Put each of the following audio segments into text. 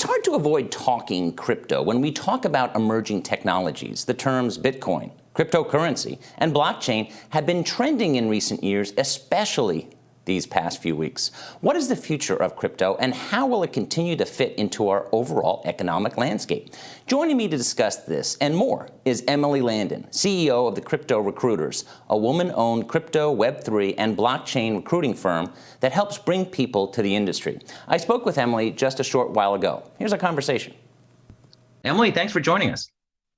It's hard to avoid talking crypto when we talk about emerging technologies. The terms Bitcoin, cryptocurrency, and blockchain have been trending in recent years, especially these past few weeks. What is the future of crypto, and how will it continue to fit into our overall economic landscape? Joining me to discuss this and more is Emily Landon, CEO of the Crypto Recruiters, a woman-owned crypto, Web3, and blockchain recruiting firm that helps bring people to the industry. I spoke with Emily just a short while ago. Here's our conversation. Emily, thanks for joining us.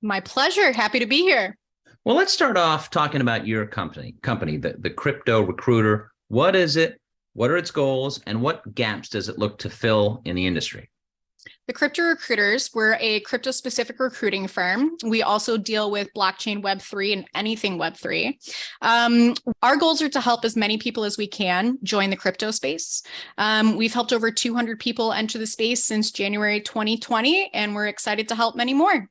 My pleasure. Happy to be here. Well, let's start off talking about your company, the Crypto Recruiter. What is it? What are its goals? And what gaps does it look to fill in the industry? The Crypto Recruiters, we're a crypto-specific recruiting firm. We also deal with blockchain Web3 and anything Web3. Our goals are to help as many people as we can join the crypto space. We've helped over 200 people enter the space since January 2020, and we're excited to help many more.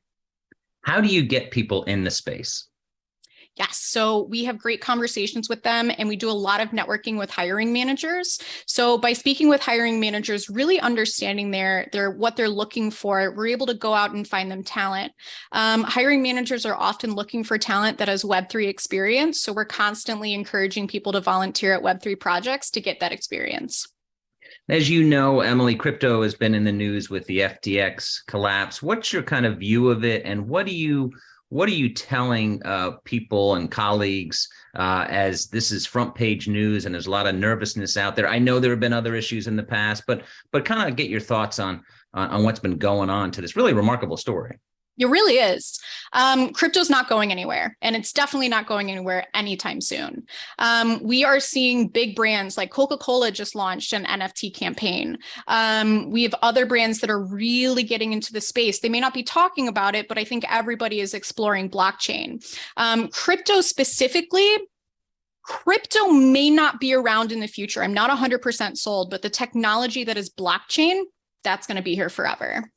How do you get people in the space? Yes. So we have great conversations with them, and we do a lot of networking with hiring managers. So by speaking with hiring managers, really understanding what they're looking for, we're able to go out and find them talent. Hiring managers are often looking for talent that has Web3 experience. So we're constantly encouraging people to volunteer at Web3 projects to get that experience. As you know, Emily, crypto has been in the news with the FTX collapse. What's your kind of view of it, and what are you telling people and colleagues as this is front page news and there's a lot of nervousness out there? I know there have been other issues in the past, but kind of get your thoughts on what's been going on to this really remarkable story. It really is. Crypto's not going anywhere, and it's definitely not going anywhere anytime soon. We are seeing big brands like Coca-Cola just launched an NFT campaign. We have other brands that are really getting into the space. They may not be talking about it, but I think everybody is exploring blockchain. Crypto specifically, crypto may not be around in the future. I'm not 100% sold, but the technology that is blockchain, that's going to be here forever.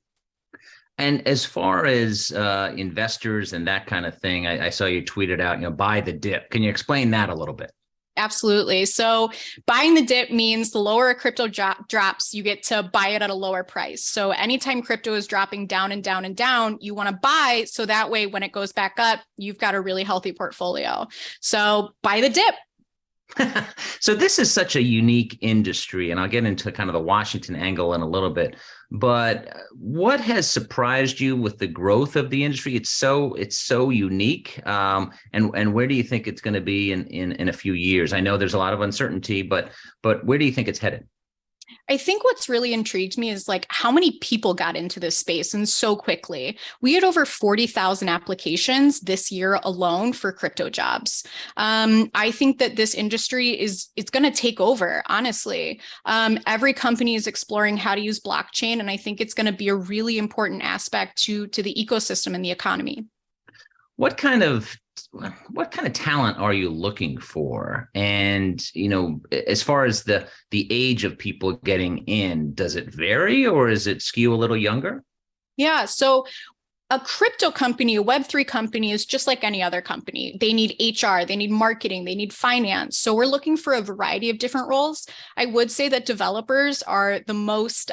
And as far as investors and that kind of thing, I saw you tweeted out, buy the dip. Can you explain that a little bit? Absolutely. So buying the dip means the lower a crypto drops, you get to buy it at a lower price. So anytime crypto is dropping down and down and down, you want to buy. So that way, when it goes back up, you've got a really healthy portfolio. So buy the dip. So this is such a unique industry, and I'll get into kind of the Washington angle in a little bit. But what has surprised you with the growth of the industry? It's so unique, and where do you think it's going to be in a few years? I know there's a lot of uncertainty, but where do you think it's headed? I think what's really intrigued me is how many people got into this space and so quickly. We had over 40,000 applications this year alone for crypto jobs. I think that this industry it's going to take over, honestly. Every company is exploring how to use blockchain, and I think it's going to be a really important aspect to the ecosystem and the economy. What kind of talent are you looking for? And, as far as the age of people getting in, does it vary, or is it skew a little younger? Yeah. So a crypto company, a Web3 company is just like any other company. They need HR, they need marketing, they need finance. So we're looking for a variety of different roles. I would say that developers are the most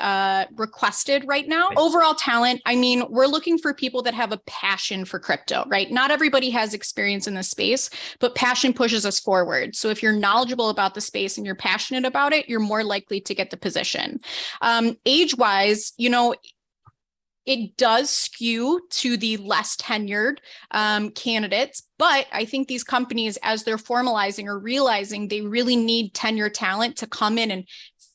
requested right now. Overall talent, we're looking for people that have a passion for crypto, right? Not everybody has experience in this space, but passion pushes us forward. So if you're knowledgeable about the space and you're passionate about it, you're more likely to get the position. Age-wise, it does skew to the less tenured candidates, but I think these companies, as they're formalizing or realizing they really need tenure talent to come in and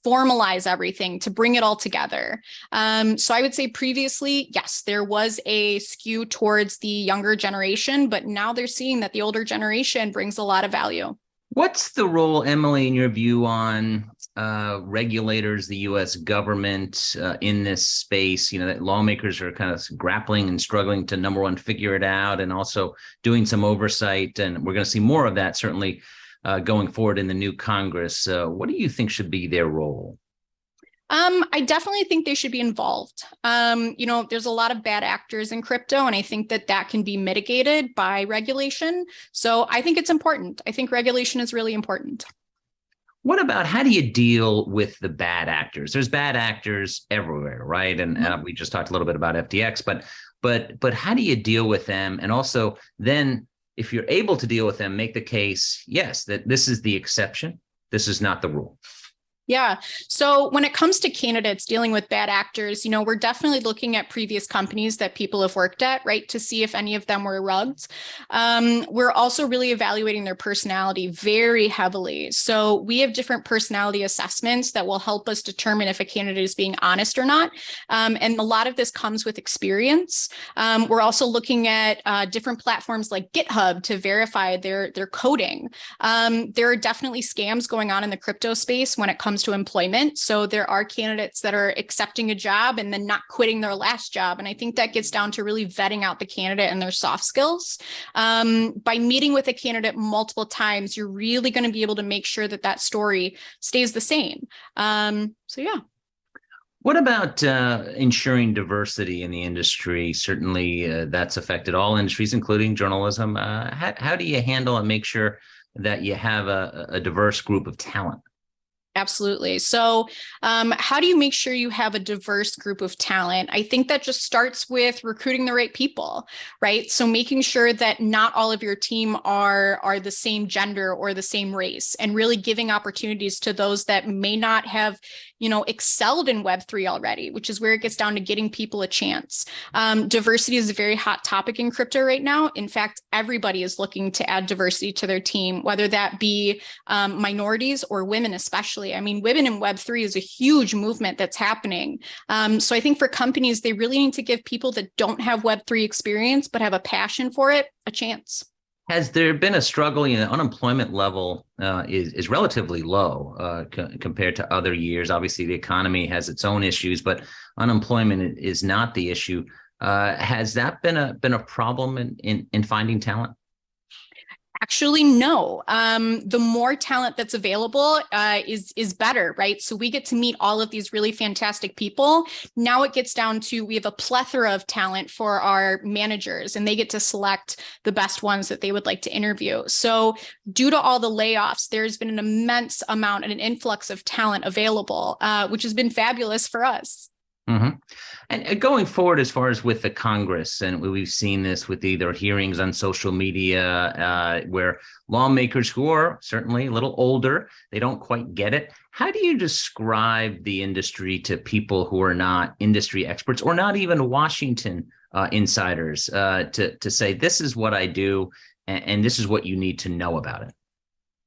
formalize everything, to bring it all together. So I would say previously, yes, there was a skew towards the younger generation, but now they're seeing that the older generation brings a lot of value. What's the role, Emily, in your view, on regulators, the U.S. government in this space? That lawmakers are kind of grappling and struggling to, number one, figure it out, and also doing some oversight. And we're going to see more of that certainly going forward in the new Congress. What do you think should be their role? I definitely think they should be involved. There's a lot of bad actors in crypto, and I think that can be mitigated by regulation. So I think it's important. I think regulation is really important. What about how do you deal with the bad actors? There's bad actors everywhere, right? And we just talked a little bit about FTX, but how do you deal with them? And also then if you're able to deal with them, make the case, yes, that this is the exception. This is not the rule. Yeah. So when it comes to candidates dealing with bad actors, we're definitely looking at previous companies that people have worked at, right, to see if any of them were rugged. We're also really evaluating their personality very heavily. So we have different personality assessments that will help us determine if a candidate is being honest or not. And a lot of this comes with experience. We're also looking at different platforms like GitHub to verify their coding. There are definitely scams going on in the crypto space when it comes to employment. So there are candidates that are accepting a job and then not quitting their last job. And I think that gets down to really vetting out the candidate and their soft skills. By meeting with a candidate multiple times, you're really going to be able to make sure that story stays the same. Yeah. What about ensuring diversity in the industry? Certainly that's affected all industries, including journalism. How do you handle and make sure that you have a diverse group of talent? Absolutely. So how do you make sure you have a diverse group of talent? I think that just starts with recruiting the right people, right? So making sure that not all of your team are the same gender or the same race, and really giving opportunities to those that may not have excelled in Web3 already, which is where it gets down to getting people a chance. Diversity is a very hot topic in crypto right now. In fact, everybody is looking to add diversity to their team, whether that be minorities or women especially. I mean, women in Web3 is a huge movement that's happening. So I think for companies, they really need to give people that don't have Web3 experience but have a passion for it a chance. Has there been a struggle? The unemployment level is relatively low compared to other years. Obviously, the economy has its own issues, but unemployment is not the issue. Has that been a problem in finding talent? Actually, no. The more talent that's available is better, right? So we get to meet all of these really fantastic people. Now it gets down to we have a plethora of talent for our managers, and they get to select the best ones that they would like to interview. So due to all the layoffs, there's been an immense amount and an influx of talent available, which has been fabulous for us. Mm-hmm. And going forward, as far as with the Congress, and we've seen this with either hearings on social media where lawmakers who are certainly a little older, they don't quite get it. How do you describe the industry to people who are not industry experts or not even Washington insiders to say, this is what I do and this is what you need to know about it?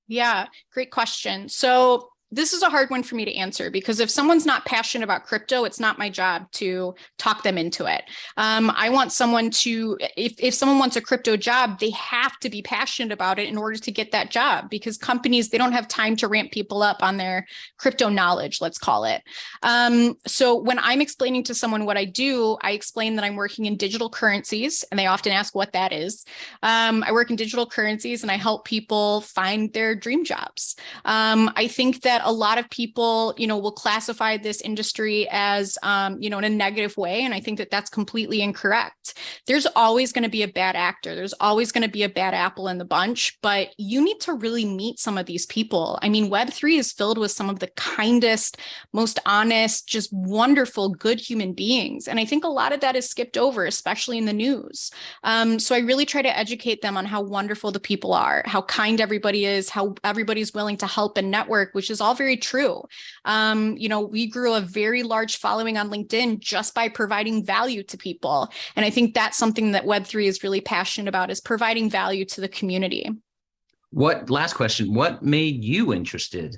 Yeah, great question. So this is a hard one for me to answer, because if someone's not passionate about crypto, it's not my job to talk them into it. I want someone to, if someone wants a crypto job, they have to be passionate about it in order to get that job, because companies, they don't have time to ramp people up on their crypto knowledge, let's call it. So when I'm explaining to someone what I do, I explain that I'm working in digital currencies, and they often ask what that is. I work in digital currencies and I help people find their dream jobs. I think that a lot of people, will classify this industry as, in a negative way. And I think that that's completely incorrect. There's always going to be a bad actor. There's always going to be a bad apple in the bunch, but you need to really meet some of these people. I mean, Web3 is filled with some of the kindest, most honest, just wonderful, good human beings. And I think a lot of that is skipped over, especially in the news. So I really try to educate them on how wonderful the people are, how kind everybody is, how everybody's willing to help and network, which is all very true. We grew a very large following on LinkedIn just by providing value to people. And I think that's something that Web3 is really passionate about, is providing value to the community. Last question, what made you interested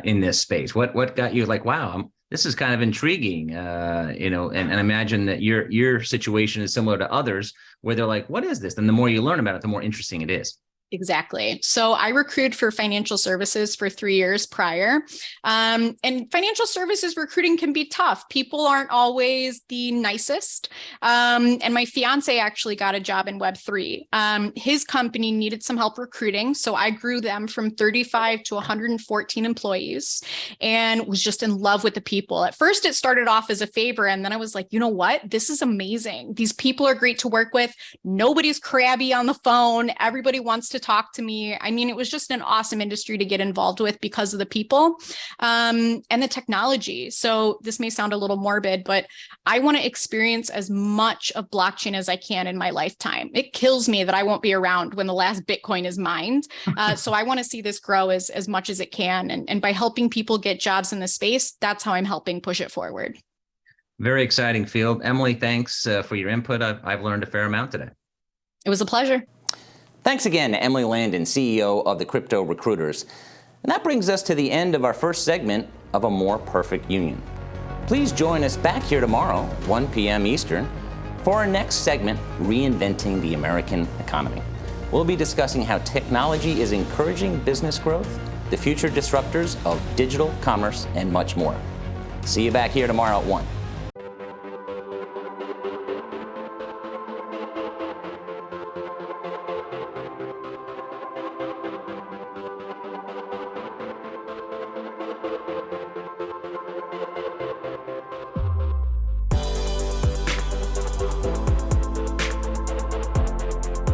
in this space? What got you like, wow, this is kind of intriguing, and I imagine that your situation is similar to others where they're like, what is this? And the more you learn about it, the more interesting it is. Exactly. So I recruited for financial services for 3 years prior. And financial services recruiting can be tough. People aren't always the nicest. And my fiance actually got a job in Web3. His company needed some help recruiting. So I grew them from 35 to 114 employees and was just in love with the people. At first, it started off as a favor. And then I was like, you know what? This is amazing. These people are great to work with. Nobody's crabby on the phone. Everybody wants to to talk to me. I mean, it was just an awesome industry to get involved with because of the people and the technology. So this may sound a little morbid, but I want to experience as much of blockchain as I can in my lifetime. It kills me that I won't be around when the last Bitcoin is mined. So I want to see this grow as much as it can. And by helping people get jobs in the space, that's how I'm helping push it forward. Very exciting field. Emily, thanks for your input. I've learned a fair amount today. It was a pleasure. Thanks again to Emily Landon, CEO of the Crypto Recruiters. And that brings us to the end of our first segment of A More Perfect Union. Please join us back here tomorrow, 1 p.m. Eastern, for our next segment, Reinventing the American Economy. We'll be discussing how technology is encouraging business growth, the future disruptors of digital commerce, and much more. See you back here tomorrow at 1.